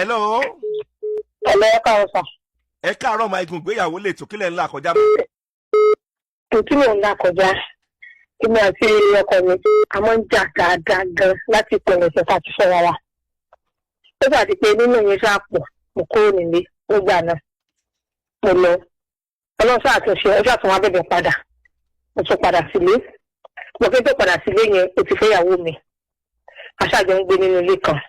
hello. Hello, ẹ káàárọ̀ sà. Ẹ káàárọ̀ máa igun gbéyàwó lè tó kílẹ̀ ńlá kọjá mọ́. Tí mò ń là kọjá, èmi àti ọkọ mi, a máa ń jà dáadáa gan láti ìpínlẹ̀ ìṣẹ̀fà ti fẹ́ wa. Ó ṣàti pé nínú yẹn ṣáà pọ̀, mo kúrò nílé nígbà náà. Mo lọ. Ọlọ́sà àtúnṣe ọjọ́ àtúnwá bẹ̀bẹ̀ padà. Mo tún padà sílé. Mo fẹ́ tó padà sílé yẹn, ó ti fẹ́yàwó mi. Aṣáájọ ń gbé nínú ilé kan.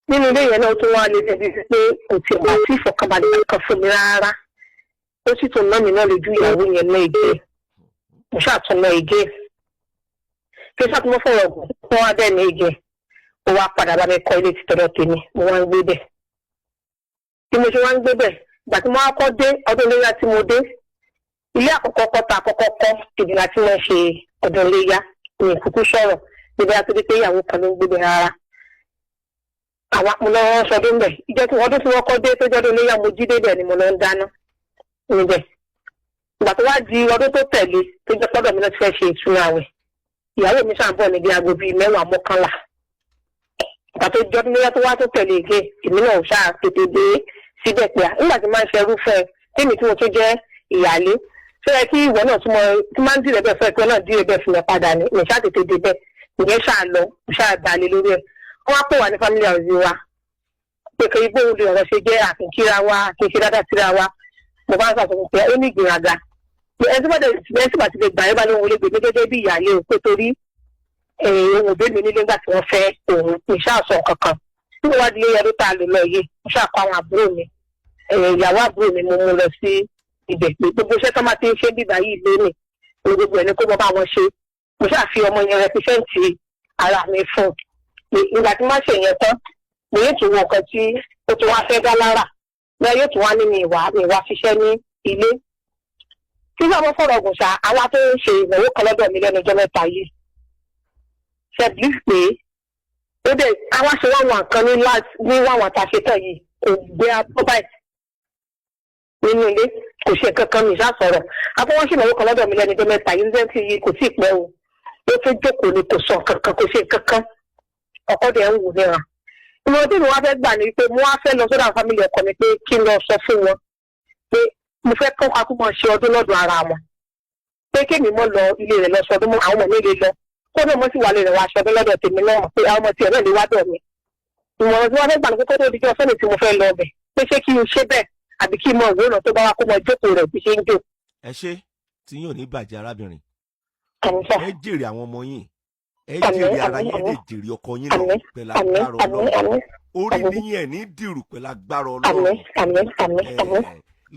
Nínú ilé yẹn náà tún wá lé débi pé kò tí ì wá sí ìfọ̀kànbalẹ̀ kan fún mi rárá. Ó sì tún ná mi náà lójú ìyàwó yẹn náà ìgé. Mo ṣàtún náà ìgé. Kí ó ṣàtúnmọ́ fọ̀rọ̀ ọ̀gùn fún wa bẹ́ẹ̀ ní ìgé. Mo wá padà bá mi kọ́ ilé títọ́dọ̀ tèmi, mo wá ń gbé bẹ̀. Bí mo ṣe wá ń gbé bẹ̀, ìgbà tí mo wá kọ́ dé ọdún iléyá tí mo dé, ilé àkọ́kọ́ kọ́ta àkọ́kọ́ kọ́ ìdìbò tí wọ́n ṣe ọdún iléyá ní ìkúkú sọ̀rọ̀ níbi àti pé ìyàwó kan ló ń gbé bẹ̀ rárá. Àwọn àpòlọ́ wọn sọdún bẹ̀. Ìjọ tí ọdún tí wọ́n kọ́ dé tó jọ́dún iléyá mo jí débẹ̀ ni mo lọ ń dáná níbẹ̀. Ìgbà tó wá di ọdún tó tẹ̀lé tó jẹ́ pọ́dọ̀ mi náà ti fẹ́ ṣe ìtura àwẹ̀. Ìyàwó mi ṣàǹbọ̀ níbi aago bíi 10:11. Ìgbà tó jọ́dún iléyá tó wá tó tẹ̀lé ìgé, èmi náà ò ṣáà tètè dé síbẹ̀ pé nígbà tí máa ń ṣe irúfẹ́ tèmi tí mo tún jẹ́ ìyálé. Ṣé ẹ kí ìwọ náà tí máa ń dìrẹ̀ bẹ́ẹ̀ fẹ́ pé náà dìrẹ̀ bẹ́ẹ̀ fún mi padà ní mi ṣáà tètè dé bẹ́ẹ̀. Ìyẹn ṣáà lọ, ṣáà balẹ̀ lórí ẹ̀. Wọ́n wá pè wá ní family house wa. Pé kí igbó olè ọ̀rọ̀ ṣe jẹ́ àkínkíra wa, àkínkí dáadáa síra wa. Mo bá ń sàtúnṣe pé ó ní ìgbéraga. Ẹni tí wọ́n ti lè gbà ẹ́ bá lóhun olè gbèmí gẹ́gẹ́ bí ìyáálé o pé torí ohun òbí mi nílé nígbà tí wọ́n fẹ́ òun kì í ṣàṣọ kankan. Tí mo wá di ilé ọdún tá a lò lọ yìí, mo ṣàkọ àwọn àbúrò mi. Ìyàwó àbúrò mi mo mú lọ sí ibẹ̀ pé gbogbo iṣẹ́ tó máa ti ń ṣe bíbá yìí lónìí. Ní gbogbo ẹ̀ ní kó bọ́ bá wọn ṣe. Mo ṣàfi ọmọ yẹn rẹpísẹ́ǹtì ara mi fún. Ìgbà tí wọ́n ṣe yẹn tán, mo yóò tún wọ nǹkan tí ó tún wá fẹ́ dá lára. Bẹ́ẹ̀ yóò tún wá ní mi ìwà ṣiṣẹ́ ní ilé. Tí wọ́n fọ̀rọ̀ ọ̀gùn ṣá, àwa tó ń ṣe ìnáwó kan lọ́dọ̀ mi lẹ́nu ọjọ́ mẹ́ta yìí. Ṣẹ̀bí pé ó dẹ̀ àwa ṣe wọ́n wọn kan ní wàwọn àtàṣetọ̀ yìí kò gbé abọ́ báyìí nínú ilé kò ṣe kankan mi ṣàṣọ̀rọ̀. Àbọ̀ wọ́n ṣe ìnáwó kan lọ́dọ̀ mi lẹ́nu ọjọ́ mẹ́ta yìí ní sẹ́ńtì yìí kò tí ì pẹ́ o. Ó tún jókòó ni kò sọ kankan kò ṣe kankan. Ọkọ dẹ̀ ń wò níran. Ìmọ̀ tí mo wá fẹ́ gbà ní pé mo wá fẹ́ lọ sọ́dọ̀ fámìlì ọkọ mi pé kí n lọ sọ fún wọn pé mo fẹ́ kọ́ akúmọ̀ ṣe ọdún lọ́dọ̀ ara wọn. Pé kémi mọ́ lọ ilé rẹ̀ lọ sọdún mọ́ àwọn ọmọ mi lè lọ. Kó náà mo sì wà lè rẹ̀ wá aṣọ́dún lọ́dọ̀ tèmi náà pé àwọn ọmọ tiẹ̀ náà lè wá dọ̀ mi. Ìmọ̀ràn tí wọ́n fẹ́ gbà ní pé kó tó di jọ́ sọ́nì tí mo fẹ́ lọ bẹ̀ pé ṣé kí n ṣe bẹ́ẹ̀ àbí kí n mọ òwe náà tó bá wá kó mọ jókòó rẹ̀ bí ṣe ń jò. Ẹ ṣé tí yóò ní bàjẹ́ arábìnrin. Àmín. Ẹ jèrè àwọn ọmọ yín. Ẹ jèrè ara yín lè jèrè ọkọ yín lọ pẹ̀lú agbára Ọlọ́run. Orí níyìn ẹ̀ ní dìrù pẹ̀lú agbára Ọlọ́run.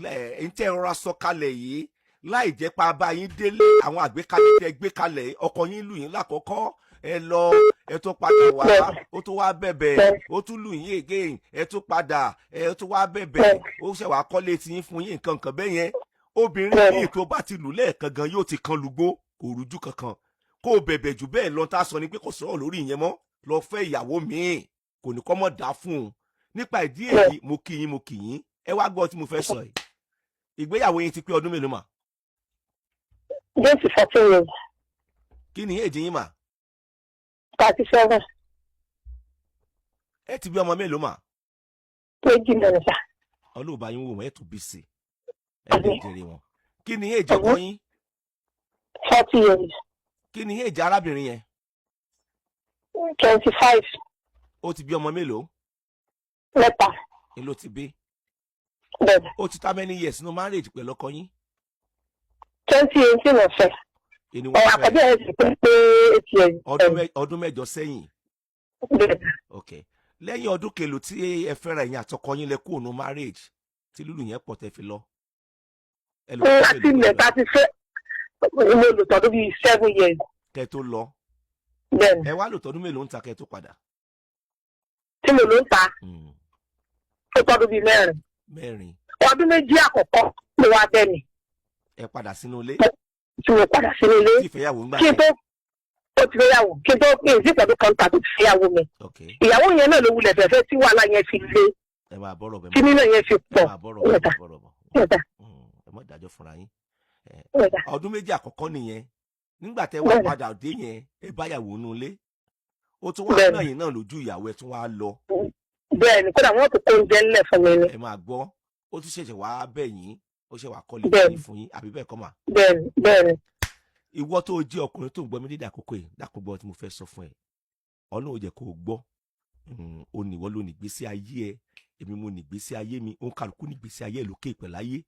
Ẹ ń tẹ́ ọ̀rọ̀ sọ kalẹ̀ yìí láì jẹ́ pa bá yín délé àwọn àgbékalẹ̀ tẹ́ gbé kalẹ̀ ọkọ yín lù yín lákọ̀ọ́kọ́ ẹ lọ ẹ tó padà wá ó tó wá bẹ̀bẹ̀ ó tún lù yín again ẹ tó padà ẹ tó wá bẹ̀bẹ̀ ó ṣẹ̀ wá kọ́lé tí yín fún yín nǹkan bẹ́ẹ̀ yẹn obìnrin yìí tó bá ti lù lẹ́ẹ̀kan gan yóò ti kan lùgbó kò rújú kankan kó o bẹ̀bẹ̀ jù bẹ́ẹ̀ lọ tá a sọ ni pé kò sọ̀rọ̀ lórí ìyẹn mọ́ lọ fẹ́ ìyàwó míì kò ní kọ́ mọ́ dá fún un nípa ìdí èyí mo kí yín ẹ wá gbọ́ tí mo fẹ́ sọ yìí ìgbéyàwó yín ti pé ọdún mélòó mà. Just 14 years. Kí ni èjì yín mà? 37. Ẹ ti bí ọmọ mélòó mà? 20 mẹ́rin sá. Ọlọ́ọ̀bá yín wò wọ́n ẹ̀ tún bí sí ẹ lè jèrè wọn. Kí ni èjì ọkọ yín? 40 years. Kí ni èjì arábìnrin yẹn? 25. Ó ti bí ọmọ mélòó? Mẹ́ta. Ni ló ti bí? Bẹ́ẹ̀ni. Ó ti ta many years nínú marriage pẹ̀lú ọkọ yín? 2018 ọ̀fẹ́. Àkọ́bí ẹ̀ ti pé 8 years. Ọdún mẹ́jọ sẹ́yìn. Bẹ́ẹ̀ni. Ok. Lẹ́yìn ọdún kelo tí ẹ fẹ́ra ẹ̀yin àtọkọ yín lẹ kú òun marriage tí lùlù yẹn pọ̀ tẹ́ fi lọ. Láti ilẹ̀ ta ti fẹ́ mo lò tọdún bíi 7 years. Kẹ́ tó lọ. Bẹ́ẹ̀ni. Ẹ wá lò tọdún mélòó ń ta kẹ́ tó padà? Tí mo ló ń ta. Ó tọdún bíi 4. 4. Ọdún méjì àkọ́kọ́ ló wá bẹ́ẹ̀ ni. Ẹ padà sínú ilé. Tí mo padà sínú ilé. Tí ìfẹ́yàwó ń gbà. Kí n tó ó ti fẹ́yàwó kí n tó pè sí pẹ̀lú kọ́ńtà tó ti fẹ́yàwó mi. Ìyàwó yẹn náà ló wulẹ̀ fẹ́fẹ́ tí wàhálà yẹn fi lé. Ẹ máa bọ́rọ̀ bẹ́ẹ̀. Tí nínú yẹn fi pọ̀. Ẹ má dájọ́ fúnra yín. Ọdún méjì àkọ́kọ́ nìyẹn. Nígbà tẹ́ wá padà dé yẹn ẹ báyàwó nú ilé. Ó tún wá náà yìí náà lójú ìyàwó ẹ tún wá lọ. bẹ́ẹ̀ ni kódà wọ́n tó kó oúnjẹ ńlẹ̀ fún mi ni. ẹ máa gbọ́ ó tún ṣẹ̀ṣẹ̀ wá bẹ̀ yín ó ṣe wà kọ́lé Bẹ́ẹ̀ni. fún yín àbí bẹ́ẹ̀ kọ́ mà. bẹ́ẹ̀ni. ìwọ tó jẹ́ ọkùnrin tó ń gbọ́ mi dídà àkókò yìí dákúgbọ́ tí mo fẹ́ sọ fún ẹ Ọlọ́run jẹ́ kó o gbọ́ ó ní ìwọ ló ní ìgbésí ayé ẹ èmi mo ní ìgbésí ayé mi òun kálukú ní ìgbésí ayé ẹ lókè ìpẹ̀lẹ́ ayé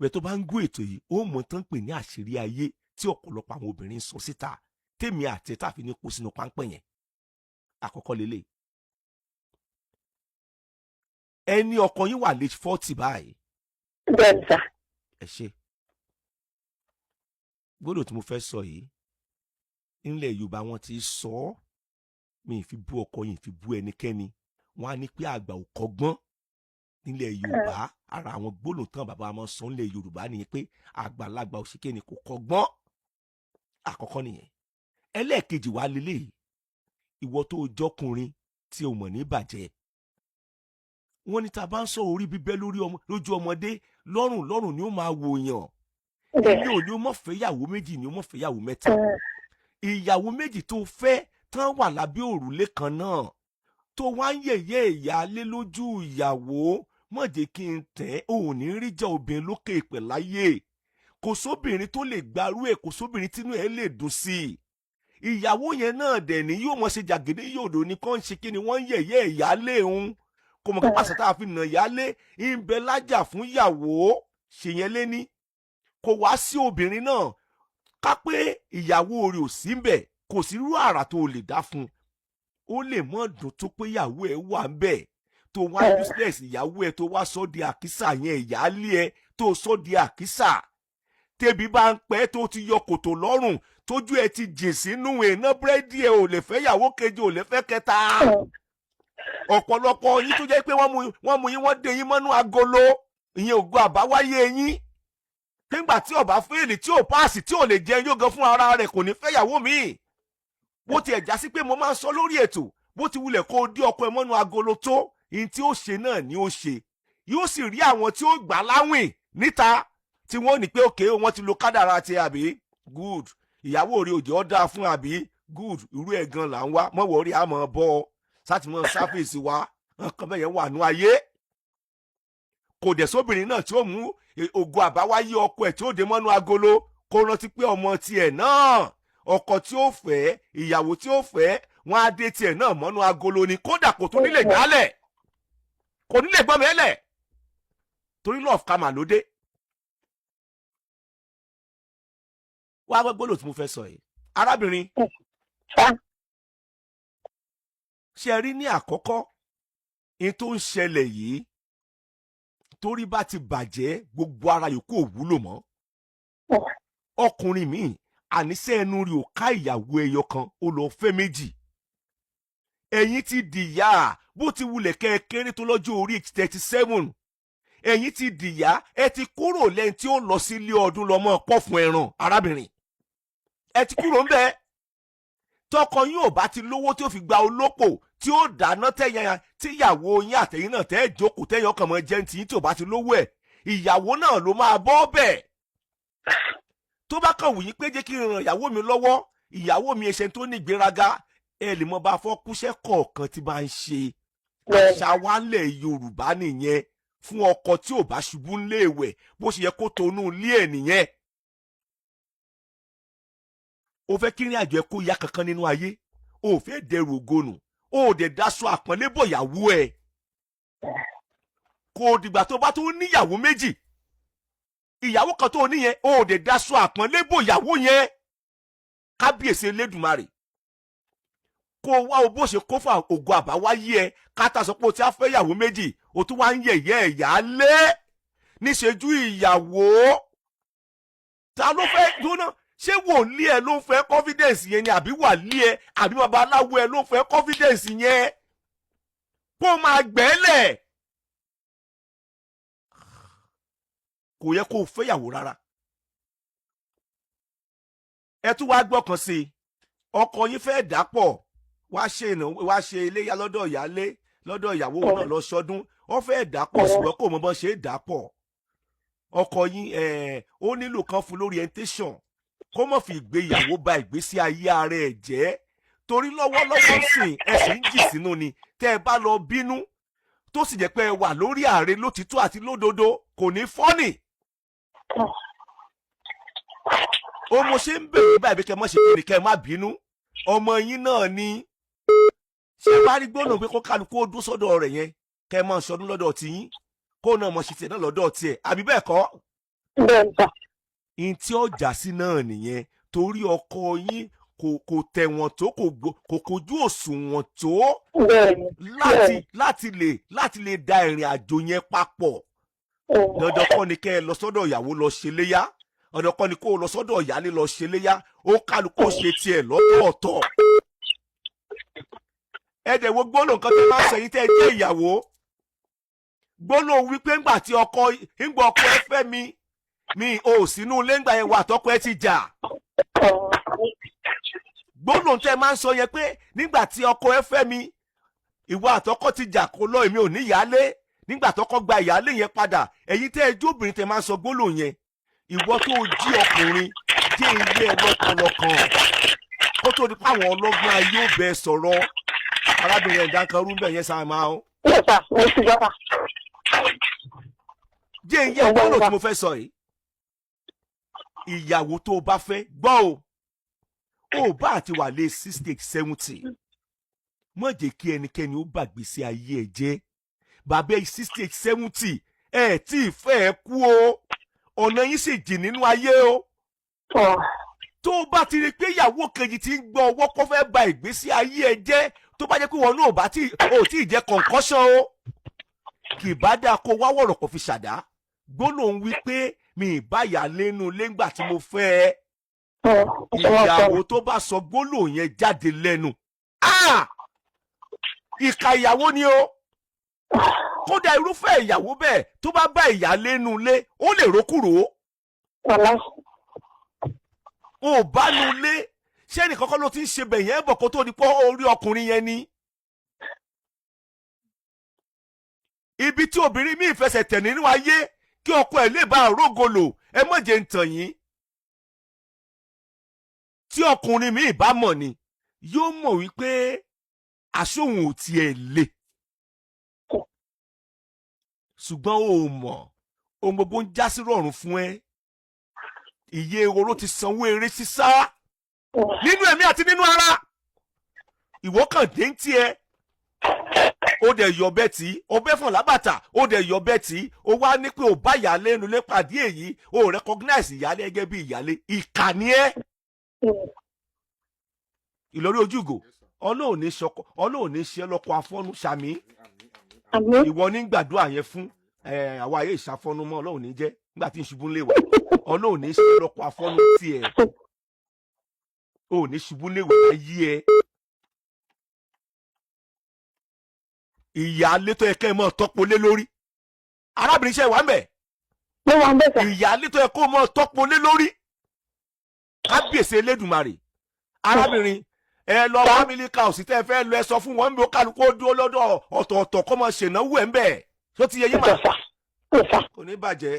bẹ́ẹ̀ tó bá ń gbọ́ ètò yìí ó mọ̀ tán pè ní àṣírí ayé tí ọ̀pọ̀lọpọ̀ àwọn obìnrin ń sọ síta tèmi àti tàfi ní kó sínú páńpẹ́ yẹn àkọ́kọ́ lélẹ̀ ẹni ọkọ yín wà late 40 báyìí. Bẹ́ẹ̀ni sà. ẹ ṣe gbọ́dọ̀ tí mo fẹ́ sọ yìí nílẹ̀ Yorùbá wọn ti sọ ọ́ mi ì fi bú ọkọ yìí fi bú ẹnikẹ́ni wọn á ní pé àgbà ò kọ́gbọ́n nílẹ̀ Yorùbá ara àwọn gbólóhùn tán bàbá wọn sọ nílẹ̀ Yorùbá nìyẹn pé àgbàlagbà òṣìkè ni kò kọ́gbọ́n àkọ́kọ́ nìyẹn ẹlẹ́ẹ̀kejì wà lélẹ̀ ìwọ tó jọkùnrin tí o mọ̀ ní bàjẹ́ wọ́n ní tá bá ń sọ orí bíbẹ́ lójú ọmọdé lọ́rùn ni ó máa wòyàn ilé ò ní ó mọ̀ fẹ́ ìyàwó méjì ni ó mọ̀ fẹ́ ìyàwó mẹ́ta ìyàwó méjì tó fẹ́ tán wà lábẹ́ òrùlé kan náà tó wá ń yẹ̀yẹ́ ìyáálé lójú ìyàwó mọ̀ jẹ́ kí n tẹ̀ ò ní rí jẹ́ obìnrin lókè ìpẹ̀ láyé kò sóbìnrin tó lè gbarú ẹ̀ kò sóbìnrin tínú ẹ̀ lè dùn sí i ìyàwó yẹn náà dẹ̀ ní yóò mọ̀ ṣe jàgídí yòdò ní kàn ń ṣe kí ni wọ́n ń yẹ̀yẹ́ ìyáálé òun kò mọ̀ kí pàṣẹ tá a fi nà ìyáálé ń bẹ lájà fún ìyàwó ṣèyẹn lé ní kò wá sí obìnrin náà ká pé ìyàwó rẹ̀ ò sí ń bẹ̀ kò sí irú àrà tó lè dá fún ó lè mọ̀ dùn tó pé ìyàwó ẹ̀ wà ń bẹ̀ tó wá useless ìyàwó ẹ̀ tó wá sọ di àkísà yẹn ìyáálé ẹ̀ tó sọ di àkísà tẹ́bi bá ń pẹ́ tó ti yọ kòtò lọ́rùn tójú ẹ̀ ti jìn sínú iná búrẹ́dì ẹ̀ ò lè fẹ́ ìyàwó kejì ò lè fẹ́ kẹta ọ̀pọ̀lọpọ̀ yín tó jẹ́ pé wọ́n mú yín wọ́n dé yín mọ́nú agolo ìyẹn ògo àbáwáyé yín nígbà tí ọba fèèlì tí ò páàsì tí ò lè jẹun yóò gan fún ara rẹ̀ kò ní fẹ́ ìyàwó mi bó ti ẹ̀já sí pé mo máa ń sọ lórí ètò bó ti wulẹ̀ kó o dé ọkọ ẹ mọ́nú agolo tó ìyẹn tí ó ṣe náà ni ó ṣe yóò sì rí àwọn tí ó gbà láwìn níta tí wọ́n ní pé òkè wọ́n ti lo kádàrá ti àbí good ìyàwó rẹ̀ òjò ọ́ dáa fún àbí good irú ẹ̀ gan là ń wá mọ̀wọ́ rí àmọ́ bọ́ ọ sátìmọ́ sáfèsì wa nǹkan bẹ́ẹ̀ yẹn wà nú ayé kò dẹ̀ sóbìnrin náà tí ó mú ògo àbáwáyé ọkọ ẹ̀ tí ó dé mọ́nú agolo kó rántí pé ọmọ tiẹ̀ náà ọkọ tí ó fẹ́ ìyàwó tí ó fẹ́ wọn á dé tiẹ̀ náà mọ́nú agolo ni kódà kò tún nílé gbálẹ̀ kò nílé gbọ́n mẹ́lẹ̀ torí lọ́ọ̀fù ká mà lóde. wá gbọ́dọ̀ tí mo fẹ́ sọ yìí arábìnrin ṣe rí ní àkọ́kọ́ in tó ń ṣẹlẹ̀ yìí torí bá ti bàjẹ́ gbogbo ara yòókù ò wúlò mọ́ ọkùnrin míì àníṣe ẹnu rí ò ká ìyàwó ẹyọ kan ó lọ fẹ́ méjì ẹ̀yin ti dìyà bó ti wulẹ̀ kéré tó lọ́jọ́ orí 37 ẹ̀yin ti dìyà ẹ ti kúrò lẹ́yìn tí ó lọ sí ilé ọdún lọ́mọ pọ̀ fún ẹran arábìnrin ẹ ti kúrò ń bẹ́ẹ̀ tọkọ yín ò bá ti lówó tí ó fi gba olópò tí ó dáná tẹyàn tíyàwó yín àtẹ̀yìn náà tẹ́ jókòó tẹ́yàn ọkàn mọ́ jẹ́ tí ò bá ti lówó ẹ̀ ìyàwó náà ló máa bọ́ bẹ́ẹ̀ tó bá kàn wù yín pé jẹ́ kí n ràn ìyàwó mi lọ́wọ́ ìyàwó mi ẹ̀ṣẹ̀ tó ní ìgbéraga ẹ lè mọ bá fọ́ kúṣẹ́ kọ̀ọ̀kan tí bá ń ṣe àṣà wa ńlẹ̀ Yorùbá nìyẹn fún ọkọ tí ò bá ṣubú ńlé ìwẹ̀ bó ṣe yẹ kó tonú ilé ẹ̀ nìyẹn o fẹ́ kí ìrìn àjò ẹ kó ya kankan nínú ayé o fẹ́ dẹrù ògonù o dẹ̀ daṣọ àpọ́nlé bò ìyàwó ẹ kò dìgbà tó bá tó níyàwó méjì ìyàwó kan tó níyẹn o dẹ̀ daṣọ àpọ́nlé bò ìyàwó yẹn kábíyèsí Elédùmarè kó wá o bó ṣe kó fà ògo àbáwáyé ẹ káta sọ pé o ti á fẹ́ ìyàwó méjì o tún wá ń yẹ̀yẹ́ ìyálé níṣẹ́jú ìyàwó ta ló fẹ́ dúró náà ṣé wòlíì ẹ ló ń fẹ́ confidence yẹn ni àbí wàlíì ẹ àbí babaláwo ẹ ló ń fẹ́ confidence yẹn kó máa gbẹ́lẹ̀ kò yẹ kó o fẹ́yàwó rárá ẹ tún wá gbọ́kàn sí i ọkọ yín fẹ́ dàpọ̀ wá ṣe iléyá lọ́dọ̀ ìyálé lọ́dọ̀ ìyàwó náà lọ ṣọdún wọ́n fẹ́ dàpọ̀ ṣùgbọ́n kò mọ bọ́n ṣe é dàpọ̀ ọkọ yín ó nílò kan fún lóríentation kó mọ̀ fi ìgbéyàwó ba ìgbésí ayé ara ẹ̀ jẹ́ torí lọ́wọ́lọ́wọ́ sìn ẹ sì ń jì sínú ni tẹ́ ẹ bá lọ bínú tó sì jẹ́ pé ẹ wà lórí ààrẹ lótìtọ́ àti lódodo kò ní fọ́nì. ó mo ṣe ń bèrè báyìí bí kẹ́ mọ́ ṣe kí ni kẹ́ má bínú ọmọ yín náà ni ṣé wàá rí gbóná pé kó kálukú ó dún sọ́dọ̀ rẹ̀ yẹn kẹ́ mọ́ ṣọdún lọ́dọ̀ tiyín kó náà mọ̀ ṣe tiẹ̀ náà lọ́dọ̀ tiẹ̀ àbí bẹ́ẹ̀ kọ́. bẹ́ẹ̀ sà. ihun tí ọjà sí náà nìyẹn torí ọkọ yín kò tẹ̀wọ̀n tó kò kojú òṣùwọ̀n tó láti lè da ìrìn àjò yẹn papọ̀. dandan kọ́ ni kẹ́ ẹ lọ sọ́dọ̀ ìyàwó lọ ṣe léyà dandan kọ́ ni kó o lọ sọ́dọ̀ ìyálé lọ ṣe léyà ó kálukú ṣe tiẹ̀ lọ́tọ̀ọ̀tọ̀. ẹ̀dẹ̀ wo gbọ́dọ̀ nǹkan tó máa ń sẹ́yìn tẹ́ ẹ jẹ́ ìyàwó gbọ́dọ̀ wípé ńgbà tí ọkọ ẹ fẹ́ mi ò sínú ilé ńgbà yẹn wà tọkọ ẹ ti jà. gbólóhùn tẹ́ máa ń sọ yẹn pé nígbà tí ọkọ ẹ fẹ́ mi ìwà àtọkọ ti jà kó lọ èmi ò ní ìyálé nígbà tọkọ gba ìyálé yẹn padà ẹ̀yin tẹ́ ẹ jóbìnrin tẹ́ máa ń sọ gbólóhùn yẹn ìwọ tó jí ọkùnrin jẹ́ ilé ẹ lọ́kànlọ́kàn kó tó di páwọn ọlọ́gbọ́n ayé ò bẹ sọ̀rọ̀ arábìnrin ẹ̀dá kan rú bẹ́ẹ̀ yẹn sáà máa ń. jẹ́ ìyẹn gbólóhùn tí mo fẹ́ sọ yìí ìyàwó tó o bá fẹ́ gbọ́ o bá àti wà lé 60 70 má jẹ́ kí ẹnikẹ́ni ó bàgbé sí ayé ẹ jẹ́ bàbá 60 70 ẹ tí ì fẹ́ ẹ kú o ọ̀nà yín sì jìn nínú ayé o tó o bá ti rí i pé ìyàwó kejì ti ń gbọ́ ọwọ́ kó fẹ́ ba ìgbésí ayé ẹ jẹ́ tó bá jẹ́ pé wọn náà ò tí ì jẹ́ concussion o kì bá dáa kó wá wọ̀rọ̀ kó fi ṣàdá gbólóhùn wí pé mi ìbáyà lẹ́nu lẹ́ngbà tí mo fẹ́ ìyàwó tó bá sọ gbólóhùn yẹn jáde lẹ́nu ìkà ìyàwó ni o kódà irúfẹ́ ìyàwó bẹ́ẹ̀ tó bá bá ìyá lẹ́nu lé ó lè rókùrò ó bá nu lé ṣé ẹnìkan kọ́ ló ti ń ṣe bẹ̀ yẹn bọ̀ kó tó di pọ́ orí ọkùnrin yẹn ni. ibi tí obìnrin míì fẹsẹ̀ tẹ̀ nínú ayé kí ọkọ ẹ̀ lè bá àrógolo ẹ má jẹ́ ń tàn yín tí ọkùnrin míì bá mọ̀ ni yóò mọ̀ wípé àsóhun ò tiẹ̀ lè ṣùgbọ́n o mọ̀ ohun gbogbo ń já sí rọrùn fún ẹ iye oró ti sanwó eré sísá nínú ẹ̀mí àti nínú ara ìwọ kàn dé ń tiẹ̀ ó dẹ̀ yọ bẹ́ẹ̀ tí ó bẹ́ fún lábàtà ó dẹ̀ yọ bẹ́ẹ̀ tí ó wá ní pé ó bá ìyálé ẹnu lé pàdé èyí ó recognize ìyálé gẹ́gẹ́ bí ìyálé ìkànnì ẹ́ Ìlọrí ojúgò ọlọ́run ní ṣe lọ́kọ̀ afọ́nú sàmí ìwọ ní gbàdúrà yẹn fún àwa ayé ìṣàfọ́nú mọ́ ọlọ́run ní jẹ́ nígbà tí ìṣubú ń lè wà ọlọ́run ní ṣe lọ́kọ̀ afọ́nú tiẹ̀ ò ní ṣubú lè wà láyé ẹ. ìyáálé tó yẹ kẹ́ ẹ mọ́ tọ́pọ̀ lé lórí arábìnrin iṣẹ́ wà ń bẹ̀ ìyáálé tó yẹ kó mọ́ tọ́pọ̀ lé lórí kábíyèsí Elédùmarè arábìnrin ẹ lọ family house tẹ́ ẹ fẹ́ lọ ẹ sọ fún wọn bí ó kálukú ó dúró lọ́dọ̀ ọ̀tọ̀ọ̀tọ̀ kó mọ́ ṣènáwó ẹ̀ ń bẹ̀ tó ti yẹ yín mà kò ní bàjẹ́.